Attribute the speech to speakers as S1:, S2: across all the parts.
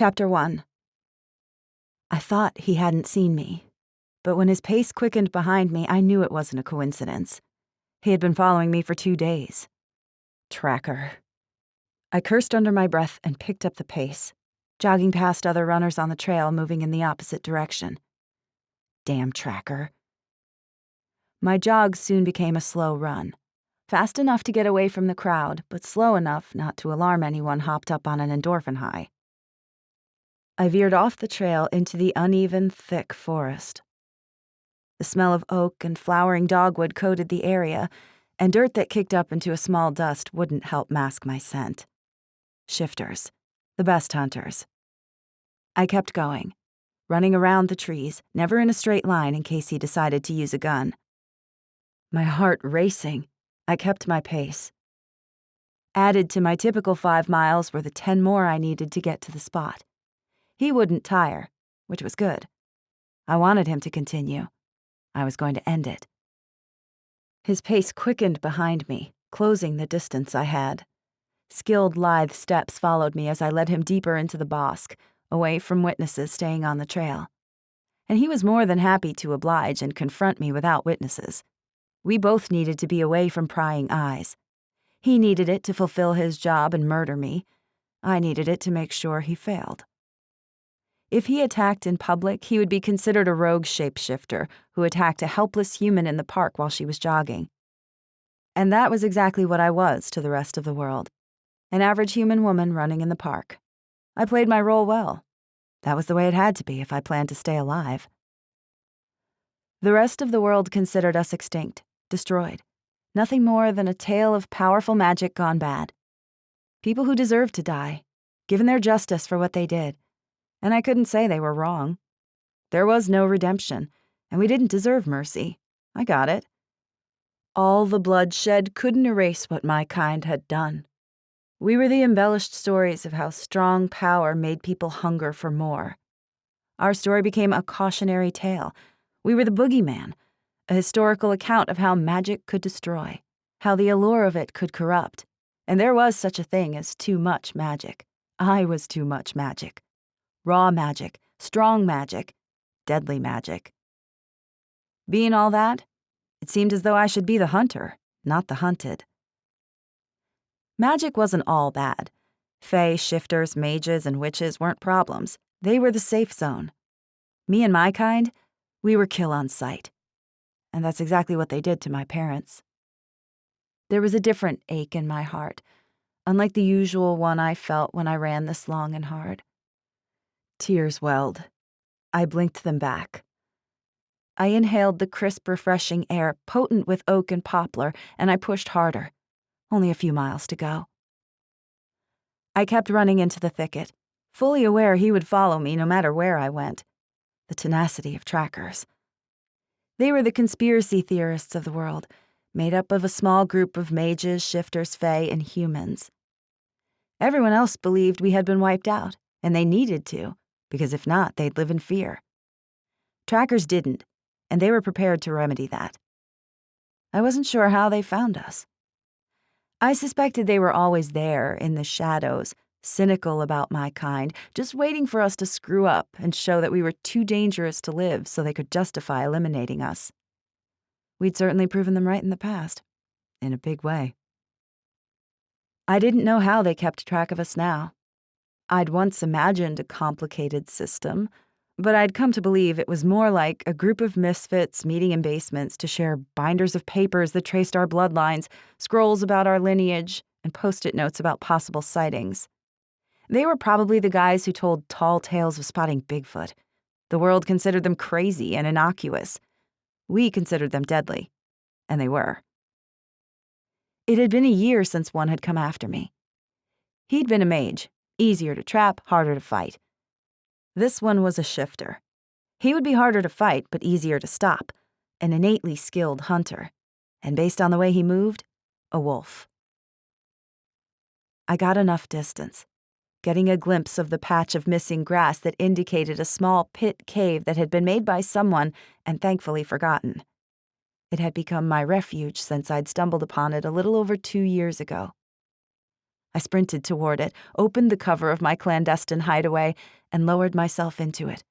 S1: Chapter 1. I thought he hadn't seen me, but when his pace quickened behind me, I knew it wasn't a coincidence. He had been following me for 2 days. Tracker. I cursed under my breath and picked up the pace, jogging past other runners on the trail moving in the opposite direction. Damn tracker. My jog soon became a slow run, fast enough to get away from the crowd, but slow enough not to alarm anyone hopped up on an endorphin high. I veered off the trail into the uneven, thick forest. The smell of oak and flowering dogwood coated the area, and dirt that kicked up into a small dust wouldn't help mask my scent. Shifters, the best hunters. I kept going, running around the trees, never in a straight line in case he decided to use a gun. My heart racing, I kept my pace. Added to my typical 5 miles were the 10 more I needed to get to the spot. He wouldn't tire, which was good. I wanted him to continue. I was going to end it. His pace quickened behind me, closing the distance I had. Skilled, lithe steps followed me as I led him deeper into the bosque, away from witnesses staying on the trail. And he was more than happy to oblige and confront me without witnesses. We both needed to be away from prying eyes. He needed it to fulfill his job and murder me. I needed it to make sure he failed. If he attacked in public, he would be considered a rogue shapeshifter who attacked a helpless human in the park while she was jogging. And that was exactly what I was to the rest of the world. An average human woman running in the park. I played my role well. That was the way it had to be if I planned to stay alive. The rest of the world considered us extinct, destroyed. Nothing more than a tale of powerful magic gone bad. People who deserved to die, given their justice for what they did. And I couldn't say they were wrong. There was no redemption, and we didn't deserve mercy. I got it. All the bloodshed couldn't erase what my kind had done. We were the embellished stories of how strong power made people hunger for more. Our story became a cautionary tale. We were the boogeyman, a historical account of how magic could destroy, how the allure of it could corrupt. And there was such a thing as too much magic. I was too much magic. Raw magic, strong magic, deadly magic. Being all that, it seemed as though I should be the hunter, not the hunted. Magic wasn't all bad. Fae, shifters, mages, and witches weren't problems. They were the safe zone. Me and my kind, we were kill on sight. And that's exactly what they did to my parents. There was a different ache in my heart, unlike the usual one I felt when I ran this long and hard. Tears welled. I blinked them back. I inhaled the crisp, refreshing air, potent with oak and poplar, and I pushed harder. Only a few miles to go. I kept running into the thicket, fully aware he would follow me no matter where I went. The tenacity of trackers. They were the conspiracy theorists of the world, made up of a small group of mages, shifters, fae, and humans. Everyone else believed we had been wiped out, and they needed to, because if not, they'd live in fear. Trackers didn't, and they were prepared to remedy that. I wasn't sure how they found us. I suspected they were always there, in the shadows, cynical about my kind, just waiting for us to screw up and show that we were too dangerous to live so they could justify eliminating us. We'd certainly proven them right in the past, in a big way. I didn't know how they kept track of us now. I'd once imagined a complicated system, but I'd come to believe it was more like a group of misfits meeting in basements to share binders of papers that traced our bloodlines, scrolls about our lineage, and post-it notes about possible sightings. They were probably the guys who told tall tales of spotting Bigfoot. The world considered them crazy and innocuous. We considered them deadly, and they were. It had been a year since one had come after me. He'd been a mage, easier to trap, harder to fight. This one was a shifter. He would be harder to fight, but easier to stop, an innately skilled hunter, and based on the way he moved, a wolf. I got enough distance, getting a glimpse of the patch of missing grass that indicated a small pit cave that had been made by someone and thankfully forgotten. It had become my refuge since I'd stumbled upon it a little over 2 years ago. I sprinted toward it, opened the cover of my clandestine hideaway, and lowered myself into it,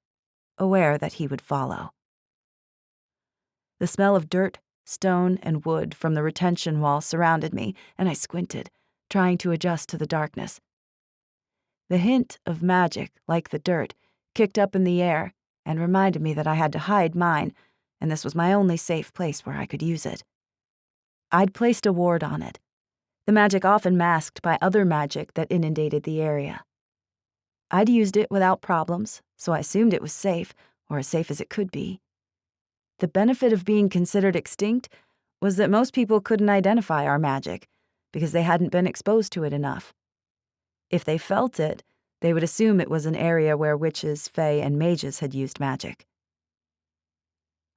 S1: aware that he would follow. The smell of dirt, stone, and wood from the retention wall surrounded me, and I squinted, trying to adjust to the darkness. The hint of magic, like the dirt, kicked up in the air and reminded me that I had to hide mine, and this was my only safe place where I could use it. I'd placed a ward on it, the magic often masked by other magic that inundated the area. I'd used it without problems, so I assumed it was safe, or as safe as it could be. The benefit of being considered extinct was that most people couldn't identify our magic because they hadn't been exposed to it enough. If they felt it, they would assume it was an area where witches, fae, and mages had used magic.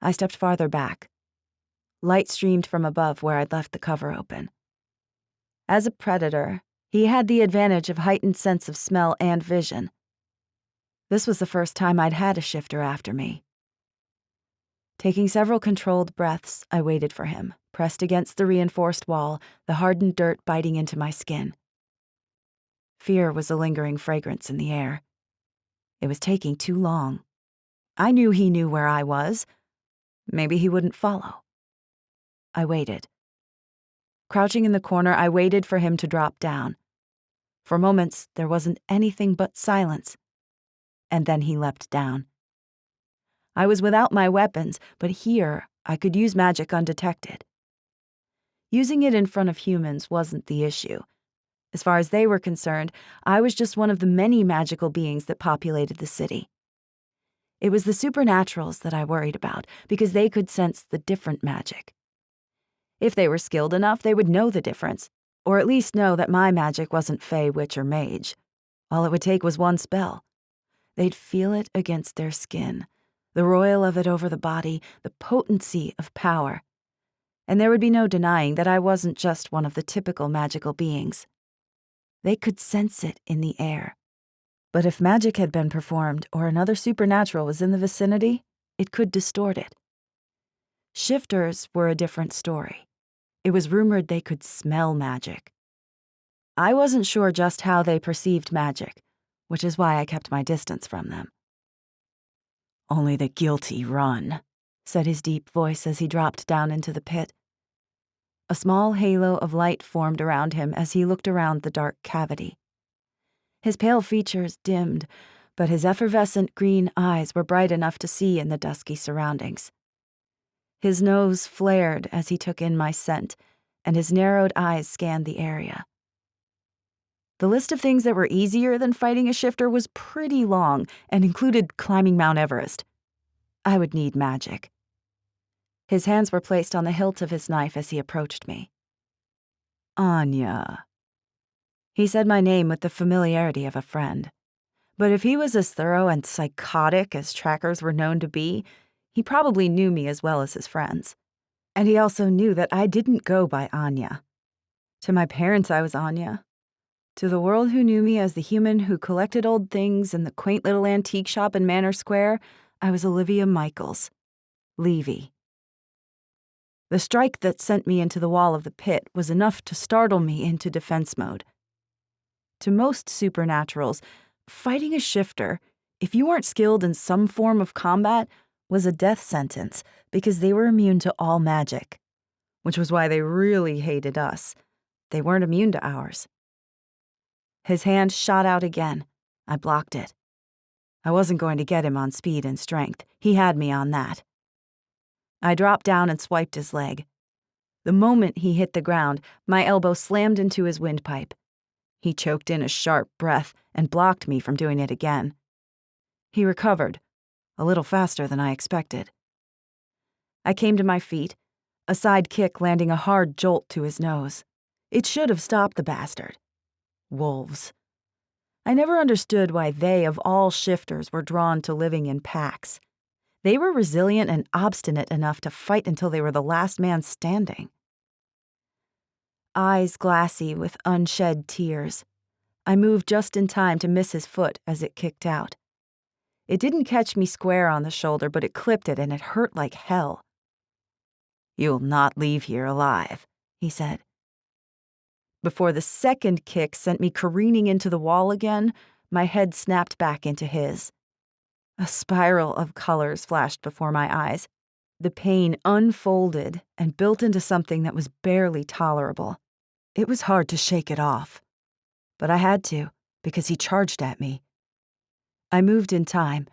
S1: I stepped farther back. Light streamed from above where I'd left the cover open. As a predator, he had the advantage of heightened sense of smell and vision. This was the first time I'd had a shifter after me. Taking several controlled breaths, I waited for him, pressed against the reinforced wall, the hardened dirt biting into my skin. Fear was a lingering fragrance in the air. It was taking too long. I knew he knew where I was. Maybe he wouldn't follow. I waited. Crouching in the corner, I waited for him to drop down. For moments, there wasn't anything but silence. And then he leapt down. I was without my weapons, but here I could use magic undetected. Using it in front of humans wasn't the issue. As far as they were concerned, I was just one of the many magical beings that populated the city. It was the supernaturals that I worried about, because they could sense the different magic. If they were skilled enough, they would know the difference, or at least know that my magic wasn't fae, witch, or mage. All it would take was one spell. They'd feel it against their skin, the roil of it over the body, the potency of power. And there would be no denying that I wasn't just one of the typical magical beings. They could sense it in the air. But if magic had been performed or another supernatural was in the vicinity, it could distort it. Shifters were a different story. It was rumored they could smell magic. I wasn't sure just how they perceived magic, which is why I kept my distance from them. "Only the guilty run," said his deep voice as he dropped down into the pit. A small halo of light formed around him as he looked around the dark cavity. His pale features dimmed, but his effervescent green eyes were bright enough to see in the dusky surroundings. His nose flared as he took in my scent, and his narrowed eyes scanned the area. The list of things that were easier than fighting a shifter was pretty long and included climbing Mount Everest. I would need magic. His hands were placed on the hilt of his knife as he approached me. "Anya." He said my name with the familiarity of a friend. But if he was as thorough and psychotic as trackers were known to be, he probably knew me as well as his friends. And he also knew that I didn't go by Anya. To my parents, I was Anya. To the world who knew me as the human who collected old things in the quaint little antique shop in Manor Square, I was Olivia Michaels. Levy. The strike that sent me into the wall of the pit was enough to startle me into defense mode. To most supernaturals, fighting a shifter, if you weren't skilled in some form of combat, was a death sentence because they were immune to all magic, which was why they really hated us. They weren't immune to ours. His hand shot out again. I blocked it. I wasn't going to get him on speed and strength. He had me on that. I dropped down and swiped his leg. The moment he hit the ground, my elbow slammed into his windpipe. He choked in a sharp breath and blocked me from doing it again. He recovered, a little faster than I expected. I came to my feet, a side kick landing a hard jolt to his nose. It should have stopped the bastard. Wolves. I never understood why they, of all shifters, were drawn to living in packs. They were resilient and obstinate enough to fight until they were the last man standing. Eyes glassy with unshed tears, I moved just in time to miss his foot as it kicked out. It didn't catch me square on the shoulder, but it clipped it and it hurt like hell. "You'll not leave here alive," he said. Before the second kick sent me careening into the wall again, my head snapped back into his. A spiral of colors flashed before my eyes. The pain unfolded and built into something that was barely tolerable. It was hard to shake it off. But I had to, because he charged at me. I moved in time,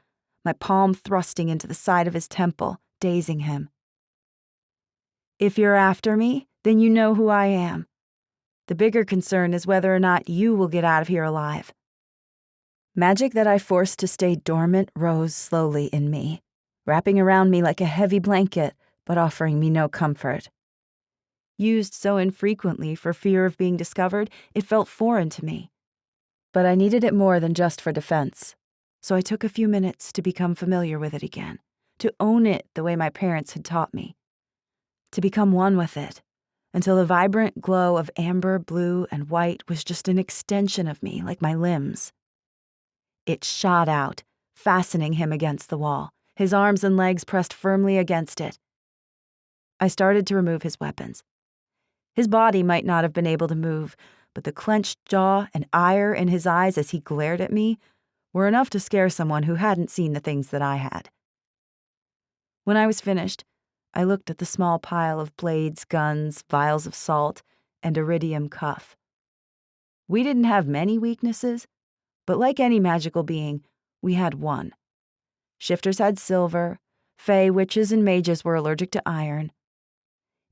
S1: my palm thrusting into the side of his temple, dazing him. If you're after me, then you know who I am. The bigger concern is whether or not you will get out of here alive. Magic that I forced to stay dormant rose slowly in me, wrapping around me like a heavy blanket, but offering me no comfort. Used so infrequently for fear of being discovered, it felt foreign to me. But I needed it more than just for defense, so I took a few minutes to become familiar with it again, to own it the way my parents had taught me, to become one with it, until the vibrant glow of amber, blue, and white was just an extension of me, like my limbs. It shot out, fastening him against the wall, his arms and legs pressed firmly against it. I started to remove his weapons. His body might not have been able to move, but the clenched jaw and ire in his eyes as he glared at me were enough to scare someone who hadn't seen the things that I had. When I was finished, I looked at the small pile of blades, guns, vials of salt, and iridium cuff. We didn't have many weaknesses, but like any magical being, we had one. Shifters had silver, fae, witches, and mages were allergic to iron.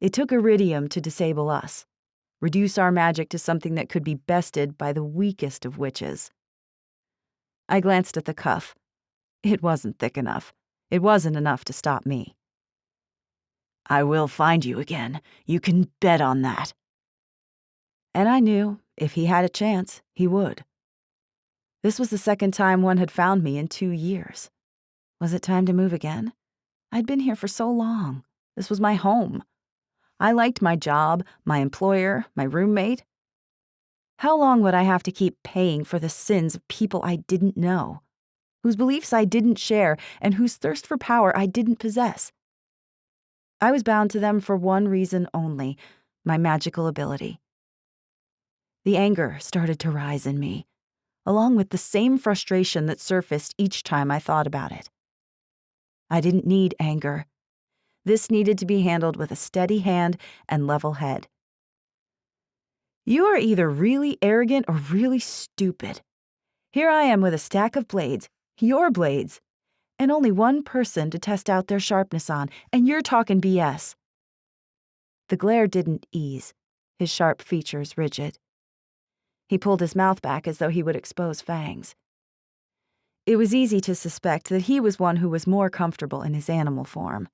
S1: It took iridium to disable us, reduce our magic to something that could be bested by the weakest of witches. I glanced at the cuff. It wasn't thick enough. It wasn't enough to stop me. I will find you again. You can bet on that. And I knew, if he had a chance, he would. This was the second time one had found me in 2 years. Was it time to move again? I'd been here for so long. This was my home. I liked my job, my employer, my roommate. How long would I have to keep paying for the sins of people I didn't know, whose beliefs I didn't share, and whose thirst for power I didn't possess? I was bound to them for one reason only, my magical ability. The anger started to rise in me, along with the same frustration that surfaced each time I thought about it. I didn't need anger. This needed to be handled with a steady hand and level head. You are either really arrogant or really stupid. Here I am with a stack of blades, your blades, and only one person to test out their sharpness on, and you're talking BS. The glare didn't ease, his sharp features rigid. He pulled his mouth back as though he would expose fangs. It was easy to suspect that he was one who was more comfortable in his animal form.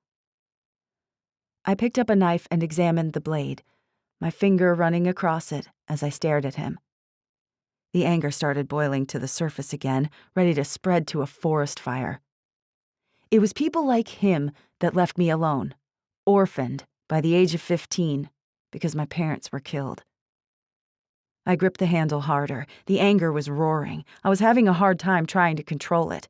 S1: I picked up a knife and examined the blade, my finger running across it as I stared at him. The anger started boiling to the surface again, ready to spread to a forest fire. It was people like him that left me alone, orphaned by the age of 15, because my parents were killed. I gripped the handle harder. The anger was roaring. I was having a hard time trying to control it.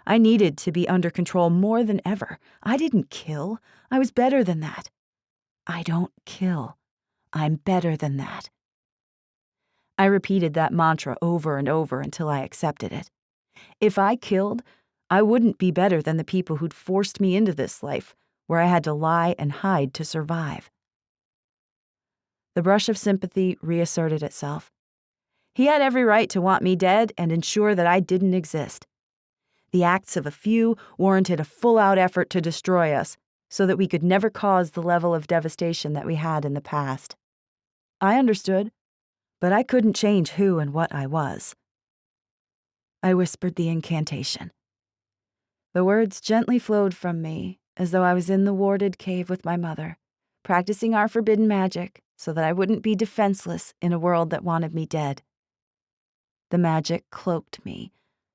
S1: I needed to be under control more than ever. I didn't kill. I was better than that. I don't kill. I'm better than that. I repeated that mantra over and over until I accepted it. If I killed, I wouldn't be better than the people who'd forced me into this life, where I had to lie and hide to survive. The brush of sympathy reasserted itself. He had every right to want me dead and ensure that I didn't exist. The acts of a few warranted a full-out effort to destroy us, so that we could never cause the level of devastation that we had in the past. I understood, but I couldn't change who and what I was. I whispered the incantation. The words gently flowed from me, as though I was in the warded cave with my mother, practicing our forbidden magic so that I wouldn't be defenseless in a world that wanted me dead. The magic cloaked me,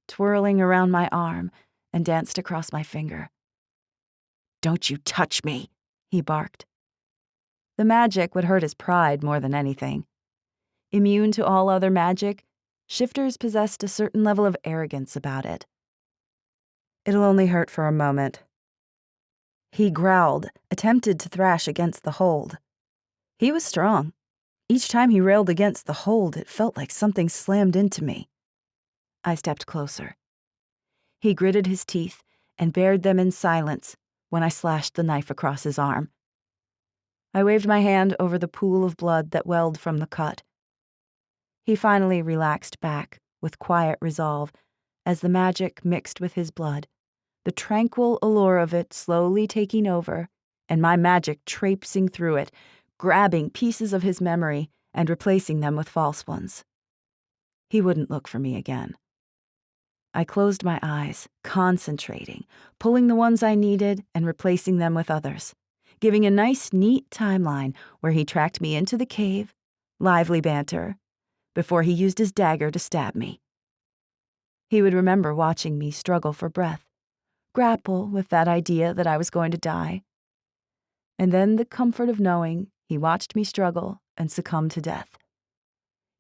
S1: twirling around my arm, and danced across my finger. "Don't you touch me," he barked. The magic would hurt his pride more than anything. Immune to all other magic, shifters possessed a certain level of arrogance about it. "It'll only hurt for a moment." He growled, attempted to thrash against the hold. He was strong. Each time he railed against the hold, it felt like something slammed into me. I stepped closer. He gritted his teeth and bared them in silence when I slashed the knife across his arm. I waved my hand over the pool of blood that welled from the cut. He finally relaxed back with quiet resolve as the magic mixed with his blood, the tranquil allure of it slowly taking over, and my magic traipsing through it, grabbing pieces of his memory and replacing them with false ones. He wouldn't look for me again. I closed my eyes, concentrating, pulling the ones I needed and replacing them with others, giving a nice, neat timeline where he tracked me into the cave, lively banter, before he used his dagger to stab me. He would remember watching me struggle for breath, grapple with that idea that I was going to die, and then the comfort of knowing he watched me struggle and succumb to death.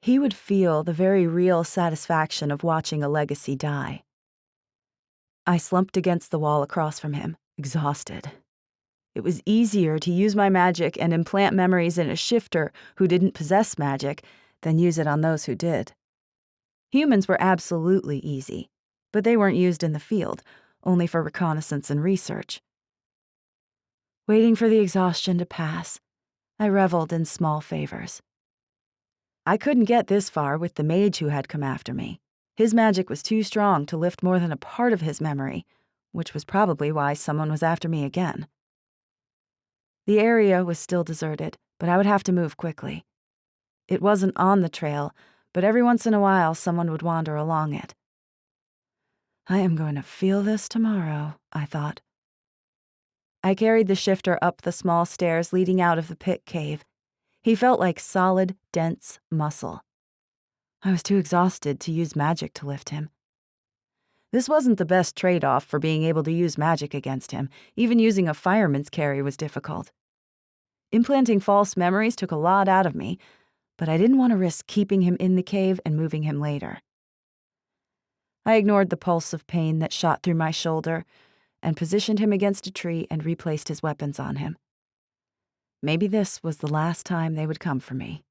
S1: He would feel the very real satisfaction of watching a legacy die. I slumped against the wall across from him, exhausted. It was easier to use my magic and implant memories in a shifter who didn't possess magic than use it on those who did. Humans were absolutely easy, but they weren't used in the field, only for reconnaissance and research. Waiting for the exhaustion to pass, I reveled in small favors. I couldn't get this far with the mage who had come after me. His magic was too strong to lift more than a part of his memory, which was probably why someone was after me again. The area was still deserted, but I would have to move quickly. It wasn't on the trail, but every once in a while someone would wander along it. I am going to feel this tomorrow, I thought. I carried the shifter up the small stairs leading out of the pit cave. He felt like solid, dense muscle. I was too exhausted to use magic to lift him. This wasn't the best trade-off for being able to use magic against him. Even using a fireman's carry was difficult. Implanting false memories took a lot out of me, but I didn't want to risk keeping him in the cave and moving him later. I ignored the pulse of pain that shot through my shoulder and positioned him against a tree and replaced his weapons on him. Maybe this was the last time they would come for me.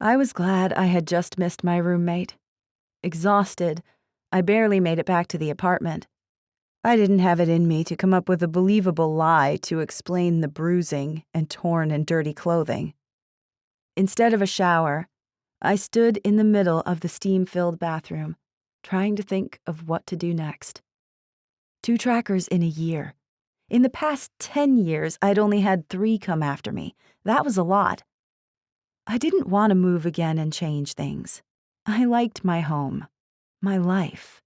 S1: I was glad I had just missed my roommate. Exhausted, I barely made it back to the apartment. I didn't have it in me to come up with a believable lie to explain the bruising and torn and dirty clothing. Instead of a shower, I stood in the middle of the steam-filled bathroom, trying to think of what to do next. 2 trackers in a year. In the past 10 years, I'd only had 3 come after me. That was a lot. I didn't want to move again and change things. I liked my home, my life.